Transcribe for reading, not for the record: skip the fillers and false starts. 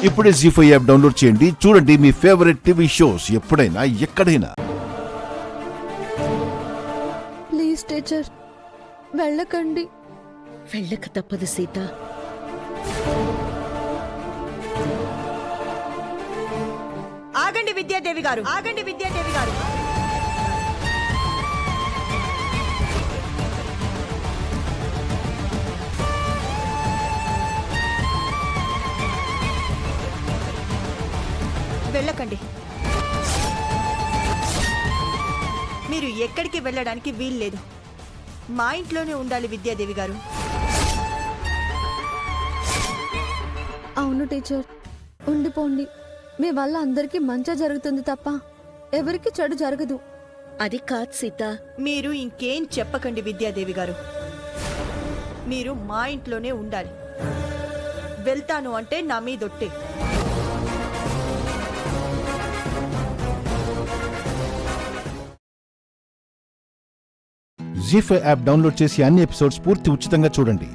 ఇప్పుడే జీ5 app download చేయండి. చూడండి మీ ఫేవరెట్ టీవీ షోస్ ఎప్పుడైనా ఎక్కడైనా. ప్లీజ్ టీచర్ వెళ్ళకండి. వెళ్ళక తప్పదు సీత. ఆగండి విద్యాదేవి గారు, ఆగండి విద్యాదేవి గారు. వెళ్ళకండి. మీరు ఎక్కడికి వెళ్ళడానికి వీల్లేదు. మా ఇంట్లోనే ఉండాలి విద్యాదేవి గారు. అవును టీచర్, ఉండిపోండి. మీ వల్ల అందరికీ మంచి జరుగుతుంది తప్ప ఎవరికి చెడు జరగదు. అది కాదు సీత. మీరు ఇంకేం చెప్పకండి విద్యాదేవి గారు. మీరు మా ఇంట్లోనే ఉండాలి. వెళ్తాను అంటే నా మీదొట్టే. జీ5 యాప్ డౌన్లోడ్ చేసి అన్ని ఎపిసోడ్స్ పూర్తి ఉచితంగా చూడండి.